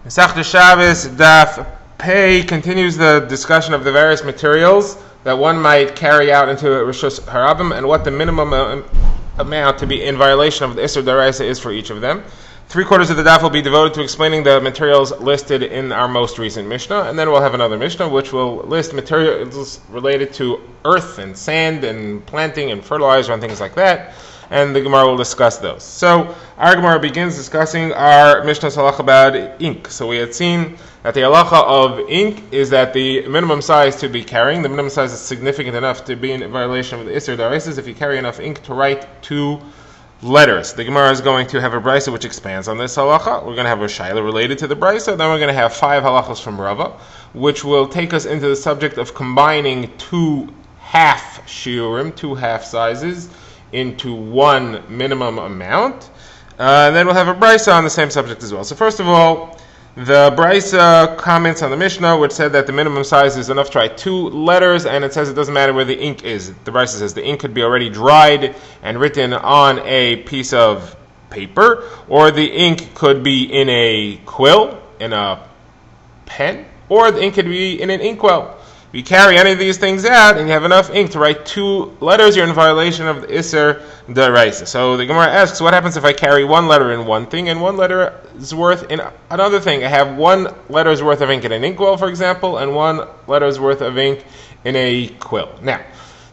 Masechta Shabbos Daf Pei continues the discussion of the various materials that one might carry out into Rishus Harabim and what the minimum amount to be in violation of the Isser D'Oraisa is for each of them. 3/4 of the daf will be devoted to explaining the materials listed in our most recent Mishnah, and then we'll have another Mishnah which will list materials related to earth and sand and planting and fertilizer and things like that, and the Gemara will discuss those. So our Gemara begins discussing our Mishnah's halacha about ink. So we had seen that the halacha of ink is that the minimum size to be carrying, the minimum size is significant enough to be in violation of the Isser D'Oraisa if you carry enough ink to write 2 letters. The Gemara is going to have a brisa which expands on this halacha. We're going to have a shaila related to the brisa. Then we're going to have 5 halachos from Rava, which will take us into the subject of combining 2 half shiurim, 2 half sizes, into 1 minimum amount. And then we'll have a brisa on the same subject as well. So first of all, the brisa comments on the Mishnah, which said that the minimum size is enough to write 2 letters, and it says it doesn't matter where the ink is. The brisa says the ink could be already dried and written on a piece of paper, or the ink could be in a quill, in a pen, or the ink could be in an inkwell. If you carry any of these things out and you have enough ink to write 2 letters, you're in violation of the Isser D'Oraisa. So the Gemara asks, what happens if I carry 1 letter in one thing and 1 letter's worth in another thing? I have 1 letter's worth of ink in an inkwell, for example, and 1 letter's worth of ink in a quill. Now,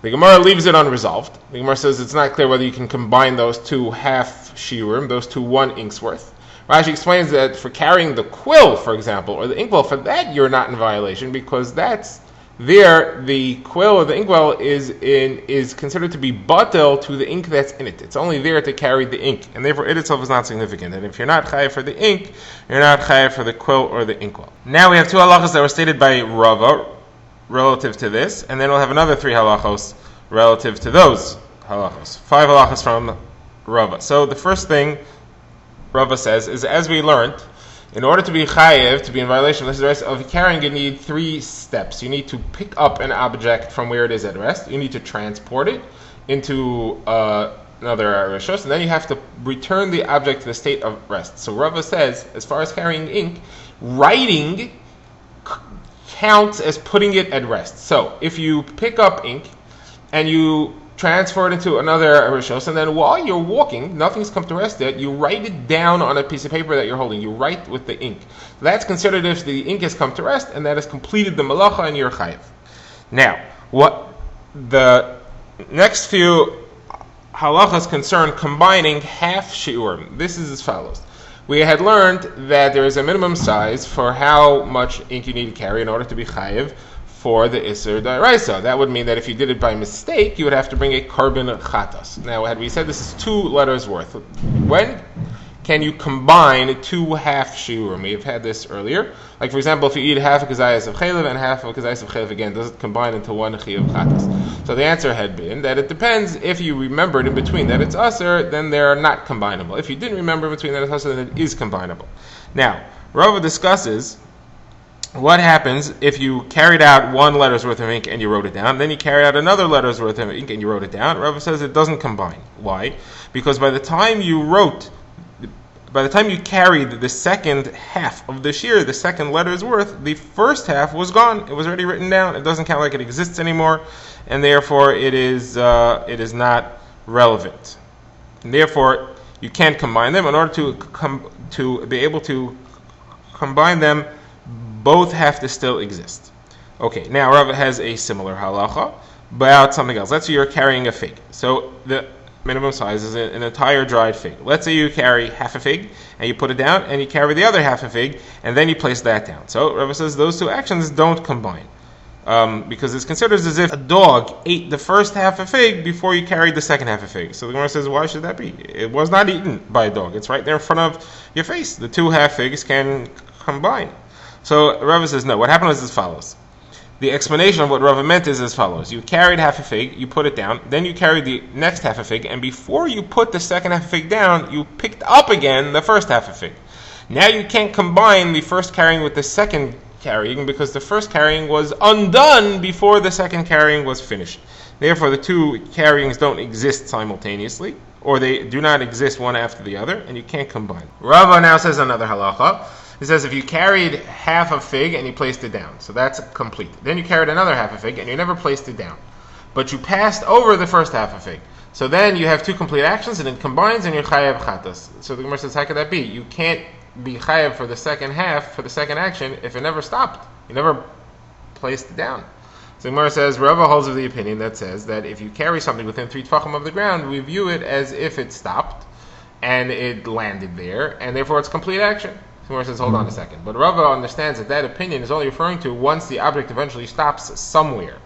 the Gemara leaves it unresolved. The Gemara says it's not clear whether you can combine those 2 half shiurim, those 2 1 inks worth. Rashi explains that for carrying the quill, for example, or the inkwell, for that you're not in violation, because that's there, the quill or the inkwell is considered to be batel to the ink that's in it. It's only there to carry the ink, and therefore it itself is not significant. And if you're not chayav for the ink, you're not chayav for the quill or the inkwell. Now we have 2 halachos that were stated by Rava relative to this, and then we'll have another 3 halachos relative to those halachos. 5 halachos from Rava. So the first thing Rava says is, as we learned, in order to be chayev, to be in violation of the rest of carrying, you need 3 steps. You need to pick up an object from where it is at rest. You need to transport it into another rishos, and then you have to return the object to the state of rest. So Rava says, as far as carrying ink, writing counts as putting it at rest. So if you pick up ink and you transfer it into another rishos, and then while you're walking, nothing's come to rest yet, you write it down on a piece of paper that you're holding. You write with the ink. That's considered if the ink has come to rest, and that has completed the malacha, and you're chayiv. Now, what the next few halachas concern combining half shiurim. This is as follows. We had learned that there is a minimum size for how much ink you need to carry in order to be chayiv for the Isser D'Oraisa. That would mean that if you did it by mistake, you would have to bring a carbon chatas. Now, had we said this is 2 letters worth, when can you combine 2 half shiurim? We have had this earlier. Like, for example, if you eat half a kazayas of chaylev and half of a kazayas of chaylev again, does it combine into 1 chiyuv chatas? So the answer had been that it depends. If you remembered in between that it's usher, then they're not combinable. If you didn't remember in between that it's usher, then it is combinable. Now, Rava discusses what happens if you carried out 1 letter's worth of ink and you wrote it down, then you carry out another letter's worth of ink and you wrote it down. Rava says it doesn't combine. Why? Because by the time you carried the second half of the shear, the second letter's worth, the first half was gone. It was already written down. It doesn't count like it exists anymore, and therefore it is not relevant. And therefore, you can't combine them. In order to be able to combine them, both have to still exist. Okay, now Rava has a similar halacha about something else. Let's say you're carrying a fig. So the minimum size is an entire dried fig. Let's say you carry half a fig and you put it down, and you carry the other half a fig and then you place that down. So Rava says those 2 actions don't combine, because it's considered as if a dog ate the first half a fig before you carried the second half a fig. So the Gemara says, why should that be? It was not eaten by a dog. It's right there in front of your face. The 2 half figs can combine. So Rava says no. What happened was as follows. The explanation of what Rava meant is as follows. You carried half a fig, you put it down, then you carried the next half a fig, and before you put the second half a fig down, you picked up again the first half a fig. Now you can't combine the first carrying with the second carrying, because the first carrying was undone before the second carrying was finished. Therefore, the 2 carryings don't exist simultaneously, or they do not exist one after the other, and you can't combine. Rava now says another halacha. It says if you carried half a fig and you placed it down, so that's complete. Then you carried another half a fig and you never placed it down, but you passed over the first half a fig. So then you have two complete actions and it combines and you're chayav chatas. So the Gemara says, how could that be? You can't be chayav for the second half, for the second action, if it never stopped. You never placed it down. So the Gemara says, Rava holds of the opinion that says that if you carry something within 3 tefachim of the ground, we view it as if it stopped and it landed there, and therefore it's complete action. The Gemara says, hold on a second. But Rava understands that opinion is only referring to once the object eventually stops somewhere.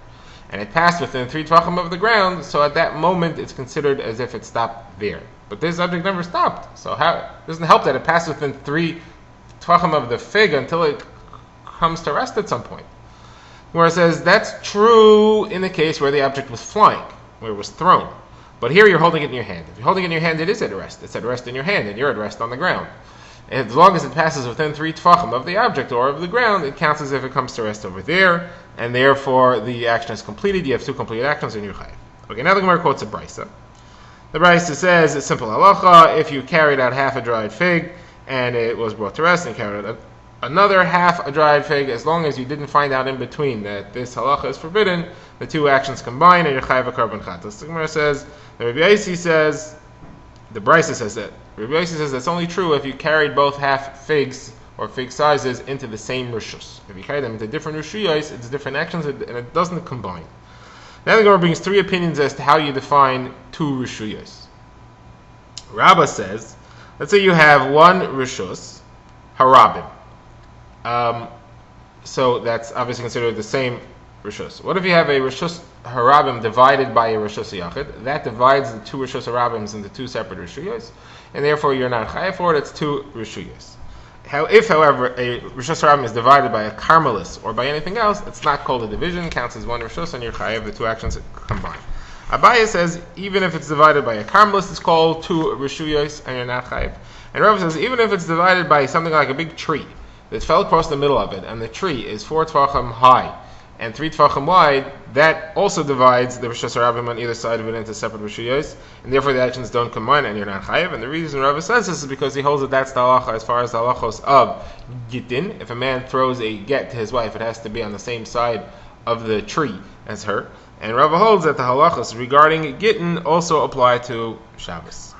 And it passed within 3 tefachim of the ground, so at that moment it's considered as if it stopped there. But this object never stopped, so it doesn't help that it passed within 3 tefachim of the fig until it comes to rest at some point. Where it says that's true in the case where the object was flying, where it was thrown. But here you're holding it in your hand. If you're holding it in your hand, it is at rest. It's at rest in your hand, and you're at rest on the ground. And as long as it passes within 3 tefachim of the object or of the ground, it counts as if it comes to rest over there, and therefore the action is completed. You have 2 complete actions in your chayav. Okay, now the Gemara quotes a brisa. The brisa says, it's simple halacha, if you carried out half a dried fig, and it was brought to rest, and carried out another half a dried fig, as long as you didn't find out in between that this halacha is forbidden, the 2 actions combine, and you're chayav a korban chatas. The Gemara says, the Rabbi Yossi says, the brisa says that. Rabbi Yossi says that's only true if you carried both half figs or fig sizes into the same rishus. If you carry them into different rishuyos, it's different actions, and it doesn't combine. Now the Gemara brings 3 opinions as to how you define 2 rishuyos. Rabbah says, let's say you have 1 rishus, harabim. So that's obviously considered the same rishus. What if you have a rishus harabim divided by a rishus yachid? That divides the 2 rishus harabims into 2 separate rishuyos, and therefore you're not chayav for it. It's 2 rishuyos. If, however, a rishus harabim is divided by a karmelis or by anything else, it's not called a division. Counts as 1 rishus, and you're chayav. The 2 actions combined. Abaye says even if it's divided by a karmelis, it's called 2 rishuyos, and you're not chayav. And Rav says even if it's divided by something like a big tree that fell across the middle of it, and the tree is 4 tefachim high and 3 tefachim wide, that also divides the rishus harabim on either side of it into separate rishuyos, and therefore the actions don't combine, and you're not chayav. And the reason Rava says this is because he holds that that's the halacha as far as the halachos of gittin. If a man throws a get to his wife, it has to be on the same side of the tree as her. And Rava holds that the halachos regarding gittin also apply to Shabbos.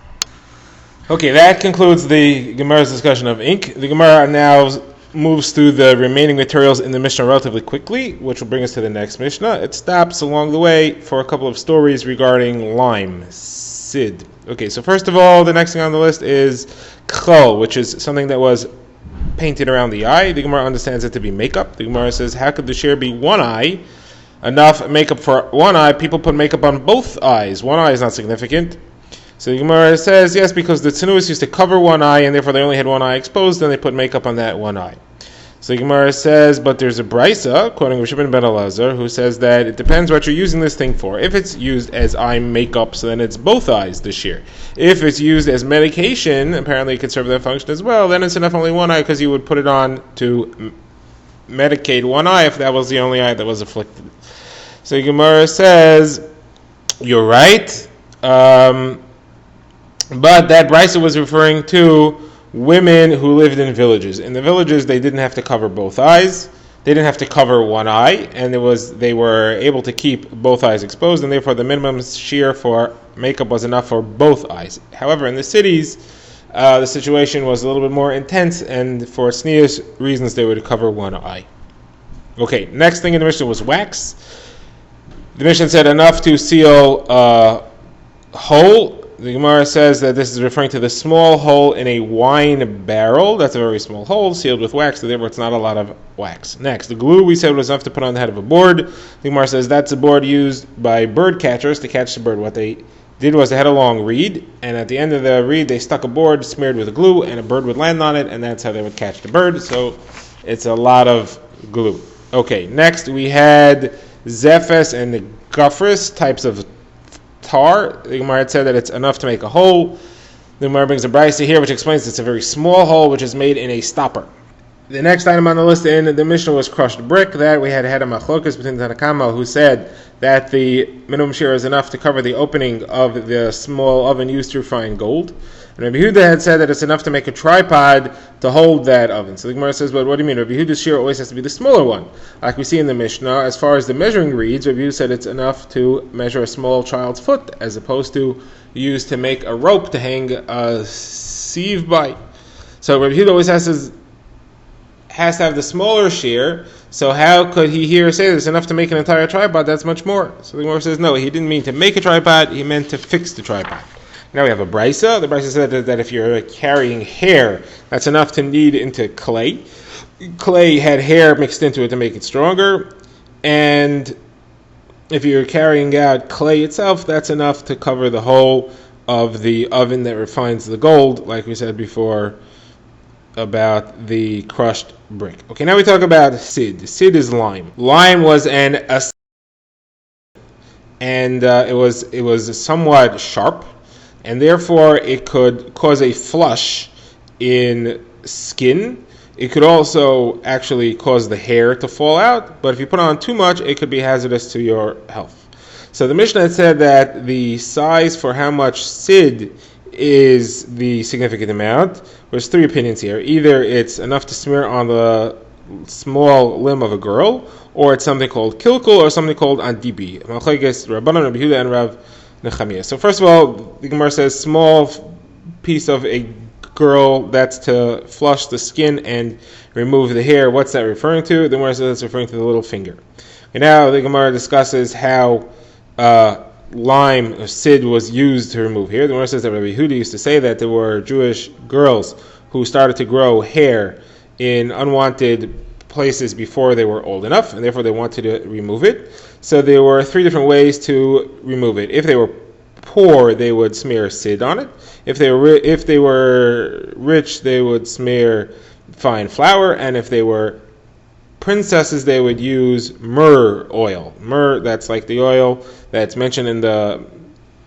Okay, that concludes the Gemara's discussion of ink. The Gemara now moves through the remaining materials in the Mishnah relatively quickly, which will bring us to the next Mishnah. It stops along the way for a couple of stories regarding lime, sid. Okay, so first of all, the next thing on the list is kchol, which is something that was painted around the eye. The Gemara understands it to be makeup. The Gemara says, how could the shear be one eye? Enough makeup for one eye. People put makeup on both eyes. One eye is not significant. So the Gemara says, yes, because the Tzanuos used to cover one eye, and therefore they only had one eye exposed, and they put makeup on that one eye. So the Gemara says, but there's a brisa, quoting Rav Shimon ben Elazar, who says that it depends what you're using this thing for. If it's used as eye makeup, so then it's both eyes, the shear. If it's used as medication, apparently it could serve that function as well, then it's enough only one eye, because you would put it on to medicate one eye if that was the only eye that was afflicted. So the Gemara says, you're right, but that brisa was referring to women who lived in villages. In the villages, they didn't have to cover both eyes. They didn't have to cover one eye, and they were able to keep both eyes exposed, and therefore the minimum shear for makeup was enough for both eyes. However, in the cities, the situation was a little bit more intense, and for tznius reasons, they would cover one eye. Okay, next thing in the Mishnah was wax. The Mishnah said enough to seal a hole. The Gemara says that this is referring to the small hole in a wine barrel. That's a very small hole, sealed with wax, so therefore it's not a lot of wax. Next, the glue we said was enough to put on the head of a board. The Gemara says that's a board used by bird catchers to catch the bird. What they did was they had a long reed, and at the end of the reed they stuck a board smeared with glue, and a bird would land on it, and that's how they would catch the bird. So it's a lot of glue. Okay, next we had zephes and the gufris, types of tar. The Gemara said that it's enough to make a hole. The Gemara brings a brisa here which explains it's a very small hole which is made in a stopper. The next item on the list in the Mishnah was crushed brick. That we had a machlokas between Tanna Kama, who said that the minimum share is enough to cover the opening of the small oven used to refine gold. And Rabbi Yehuda had said that it's enough to make a tripod to hold that oven. So the Gemara says, but what do you mean? Rabbi Yehuda's share always has to be the smaller one. Like we see in the Mishnah, as far as the measuring reads, Rabbi Yehuda said it's enough to measure a small child's foot, as opposed to used to make a rope to hang a sieve by. So Rabbi Yehuda always has to have the smaller shear, so how could he here say there's enough to make an entire tripod? That's much more. So the Gemara says, no, he didn't mean to make a tripod, he meant to fix the tripod. Now we have a brisa. The brisa said that if you're carrying hair, that's enough to knead into clay. Clay had hair mixed into it to make it stronger, and if you're carrying out clay itself, that's enough to cover the whole of the oven that refines the gold, like we said before about the crushed brick. Okay, now we talk about sid. Sid is lime. Lime was and it was somewhat sharp, and therefore it could cause a flush in skin. It could also actually cause the hair to fall out, but if you put on too much, it could be hazardous to your health. So the Mishnah said that the size for how much sid is the significant amount. There's three opinions here. Either it's enough to smear on the small limb of a girl, or it's something called kilkul, or something called andibi. Rabbanan, Rabbi Yehuda, and Rav Nechemiah. So first of all, the Gemara says small piece of a girl, that's to flush the skin and remove the hair. What's that referring to? The Gemara says it's referring to the little finger. And now the Gemara discusses how lime or sid was used to remove hair. The Gemara says that Rabbi Yehuda used to say that there were Jewish girls who started to grow hair in unwanted places before they were old enough, and therefore they wanted to remove it. So there were three different ways to remove it. If they were poor, they would smear sid on it. If they were rich, they would smear fine flour, and if they were princesses, they would use myrrh oil. Myrrh, that's like the oil that's mentioned in the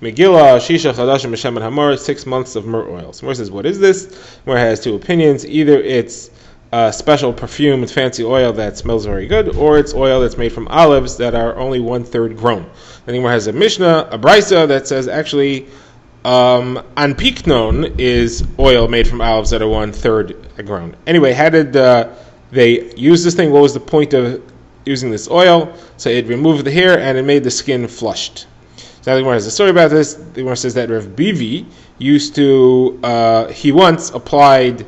Megillah, Shisha Chadashim B'Shem Hamor, 6 months of myrrh oil. So Mor says, what is this? Mor has two opinions. Either it's a special perfume with fancy oil that smells very good, or it's oil that's made from olives that are only 1/3 grown. Then Mor has a Mishnah, a brisa, that says actually anpiknon is oil made from olives that are 1/3 grown. Anyway, how did they use this thing? What was the point of using this oil? So it removed the hair and it made the skin flushed. So now the Gemara has a story about this. The Gemara says that Rav Bivi used to, he once applied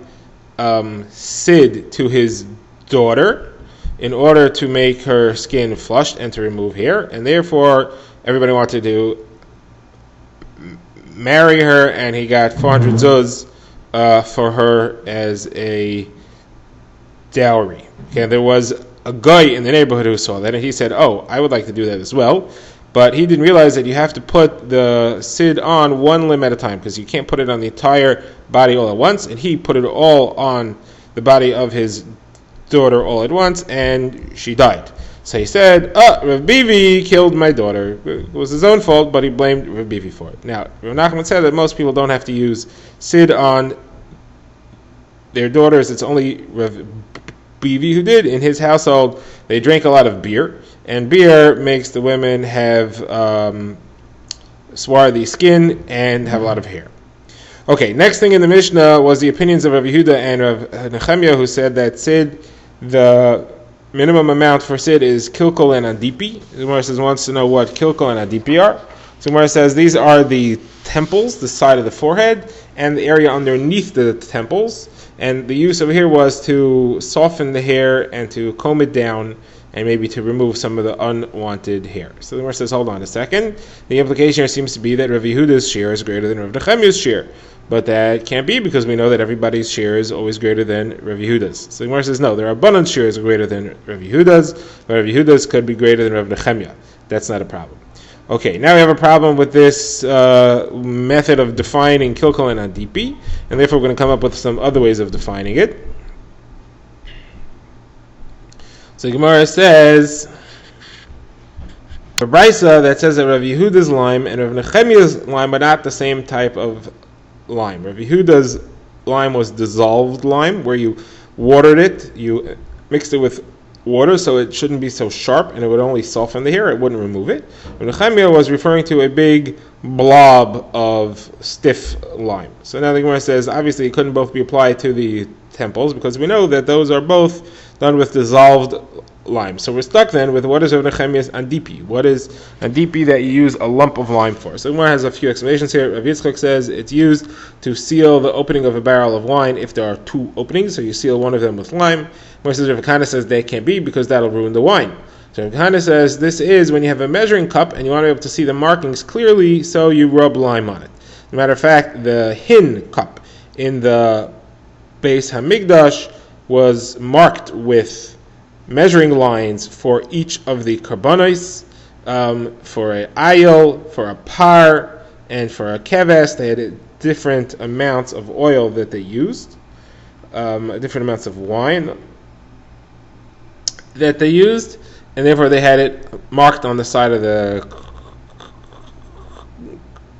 sid to his daughter in order to make her skin flushed and to remove hair, and therefore everybody wanted to marry her, and he got 400 zuz for her as a dowry. Okay, there was a guy in the neighborhood who saw that, and he said, oh, I would like to do that as well. But he didn't realize that you have to put the sid on one limb at a time, because you can't put it on the entire body all at once, and he put it all on the body of his daughter all at once, and she died. So he said, Rav Bivi killed my daughter. It was his own fault, but he blamed Rav Bivi for it. Now, Rav Nachman said that most people don't have to use sid on their daughters. It's only Rav Bivi who did. In his household, they drank a lot of beer, and beer makes the women have swarthy skin and have a lot of hair. Okay, next thing in the Mishnah was the opinions of Rav Yehuda and Rav Nechemiah, who said that sid, the minimum amount for sid is kilkul and adipi. The Gemara says wants to know what kilkul and adipi are. So the Gemara says these are the temples, the side of the forehead, and the area underneath the temples. And the use over here was to soften the hair and to comb it down, and maybe to remove some of the unwanted hair. So the Gemara says, hold on a second. The implication here seems to be that Rav Yehuda's share is greater than Rav Nechemiah's share. But that can't be, because we know that everybody's share is always greater than Rav Yehuda's. So the Gemara says, no, there are abundant shares greater than Rav Yehuda's, but Rav Yehuda's could be greater than Rav Nechemiah. That's not a problem. Okay, now we have a problem with this method of defining kilkul and adipi, and therefore we're going to come up with some other ways of defining it. So Gemara says, a brisa that says that Rav Yehuda's lime and Rav Nechemiah's lime are not the same type of lime. Rav Yehuda's lime was dissolved lime, where you watered it, you mixed it with water so it shouldn't be so sharp and it would only soften the hair, it wouldn't remove it. And Nechemia was referring to a big blob of stiff lime. So now the Gemara says, obviously it couldn't both be applied to the temples because we know that those are both done with dissolved lime. So we're stuck then with what is Rav Nechemia's andipi? What is andipi that you use a lump of lime for? So Gemara has a few explanations here. Rav Yitzchak says it's used to seal the opening of a barrel of wine if there are two openings, so you seal one of them with lime. Rav Kahana says they can't be because that'll ruin the wine. So Rav Kahana says this is when you have a measuring cup and you want to be able to see the markings clearly, so you rub lime on it. As a matter of fact, the hin cup in the Beis Hamikdash was marked with measuring lines for each of the karbanos, for a ayil, for a par, and for a keves. They had different amounts of oil that they used, different amounts of wine that they used, and therefore they had it marked on the side of the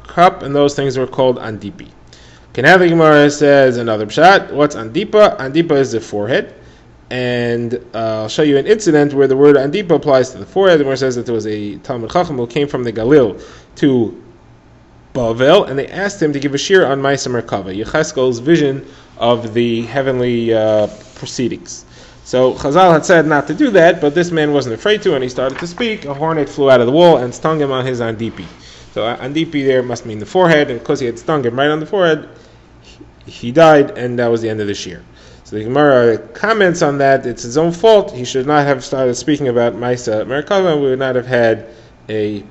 cup, and those things were called andipi. Okay, now the Gemara says another pshat. What's andipa? Andipa is the forehead. And I'll show you an incident where the word andipa applies to the forehead. The Gemara says that there was a Talmud Chacham who came from the Galil to Bavel, and they asked him to give a shir on Ma'aseh Merkava, Yecheskel's vision of the heavenly proceedings. So Chazal had said not to do that, but this man wasn't afraid to, and he started to speak. A hornet flew out of the wall and stung him on his andipi. So andipi there must mean the forehead, and because he had stung him right on the forehead, he died, and that was the end of the shir. So the Gemara comments on that. It's his own fault. He should not have started speaking about Ma'aseh Merkava, and we would not have had a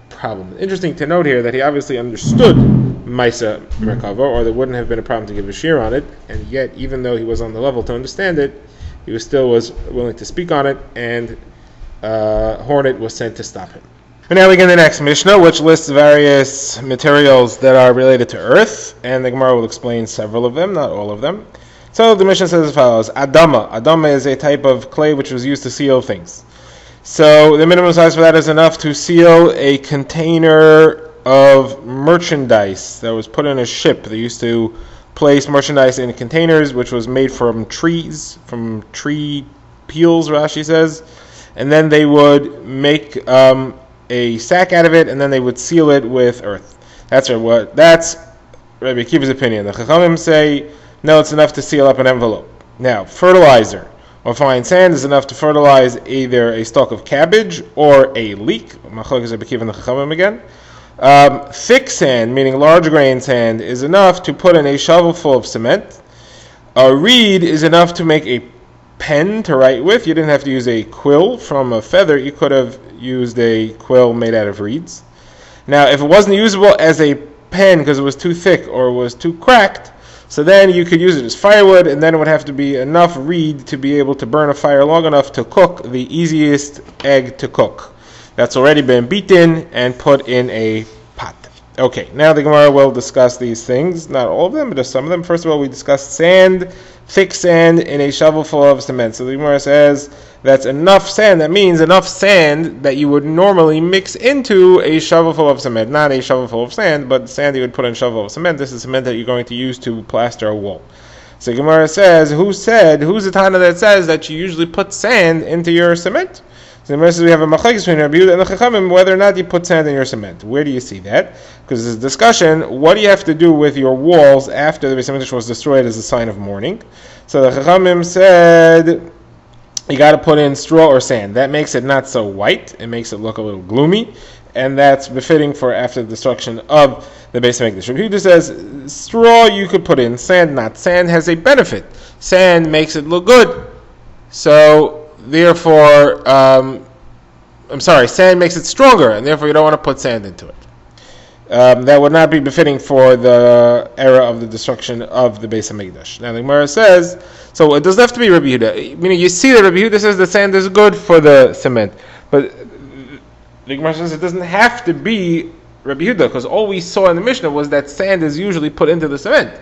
problem. Interesting to note here that he obviously understood Ma'aseh Merkava, or there wouldn't have been a problem to give a shir on it, and yet, even though he was on the level to understand it, he was willing to speak on it, and Hornet was sent to stop him. And now we get the next Mishnah, which lists various materials that are related to earth, and the Gemara will explain several of them, not all of them. So the Mishnah says as follows: Adama. Adama is a type of clay which was used to seal things. So the minimum size for that is enough to seal a container of merchandise that was put in a ship. They used to place merchandise in containers which was made from trees, from tree peels, Rashi says, and then they would make a sack out of it, and then they would seal it with earth. That's Rabbi Akiva's opinion. The Chachamim say no, it's enough to seal up an envelope. Now, fertilizer or fine sand is enough to fertilize either a stalk of cabbage or a leek. Machlokes Rabbi Akiva and the Chachamim again. Thick sand, meaning large grain sand, is enough to put in a shovelful of cement. A reed is enough to make a pen to write with. You didn't have to use a quill from a feather. You could have used a quill made out of reeds. Now, if it wasn't usable as a pen because it was too thick or was too cracked, so then you could use it as firewood, and then it would have to be enough reed to be able to burn a fire long enough to cook the easiest egg to cook. That's already been beaten and put in a pot. Okay, now the Gemara will discuss these things. Not all of them, but just some of them. First of all, we discussed sand, thick sand in a shovelful of cement. So the Gemara says that's enough sand. That means enough sand that you would normally mix into a shovelful of cement. Not a shovelful of sand, but sand you would put in a shovelful of cement. This is cement that you're going to use to plaster a wall. So Gemara says, who's the Tana that says that you usually put sand into your cement? So the Gemara says we have a machlekes between Rabbi Yehuda and the Chachamim whether or not you put sand in your cement. Where do you see that? Because there's a discussion, what do you have to do with your walls after the Beis Hamikdash was destroyed as a sign of mourning? So the Chachamim said you got to put in straw or sand. That makes it not so white. It makes it look a little gloomy, and that's befitting for after the destruction of the Beis Hamikdash. Rabbi Yehuda says straw you could put in, sand not. Sand has a benefit. Sand makes it look good. So therefore, sand makes it stronger, and therefore you don't want to put sand into it. That would not be befitting for the era of the destruction of the Beis Hamikdash. Now the Gemara says, so it doesn't have to be Rabbi Yehuda. Meaning you see that Rabbi Yehuda says the sand is good for the cement, but the Gemara says it doesn't have to be Rabbi Yehuda, because all we saw in the Mishnah was that sand is usually put into the cement.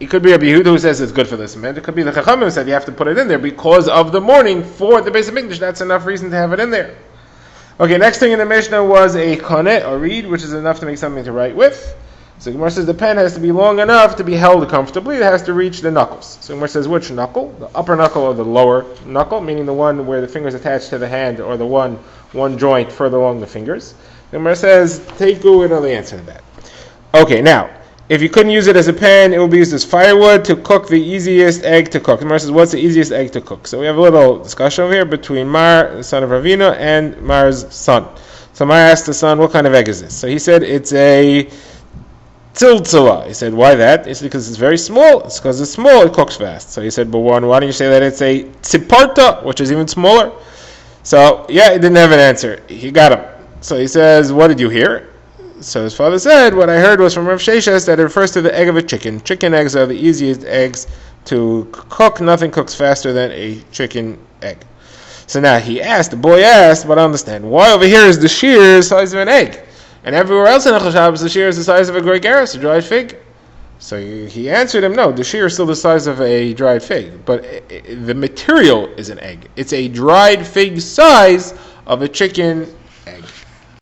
It could be Rabbi Yehuda who says it's good for the cement. It could be the Chachamim who said you have to put it in there because of the mourning for the Beis Hamikdash. That's enough reason to have it in there. Okay, next thing in the Mishnah was a koneh, a reed, which is enough to make something to write with. So Gemara says the pen has to be long enough to be held comfortably. It has to reach the knuckles. So Gemara says which knuckle? The upper knuckle or the lower knuckle, meaning the one where the finger is attached to the hand, or the one joint further along the fingers. Gemara says Teiku, we know the answer to that. Okay, now, if you couldn't use it as a pen, it will be used as firewood to cook the easiest egg to cook. Gemara says, what's the easiest egg to cook? So we have a little discussion over here between Mar, the son of Ravina, and Mar's son. So Mar asked the son, what kind of egg is this? So he said, it's a Tziltzala. He said, why that? He said, because it's very small. It's because it's small, it cooks fast. So he said, but why don't you say that it's a Tziparta, which is even smaller? So, yeah, he didn't have an answer. He got him. So he says, what did you hear? So his father said, what I heard was from Rav Sheshes that it refers to the egg of a chicken. Chicken eggs are the easiest eggs to cook. Nothing cooks faster than a chicken egg. So now the boy asked, but I understand. Why over here is the shear the size of an egg? And everywhere else in Echel Shabbos, the shear is the size of a gregaris, a dried fig. So he answered him, no, the shear is still the size of a dried fig. But the material is an egg. It's a dried fig size of a chicken egg.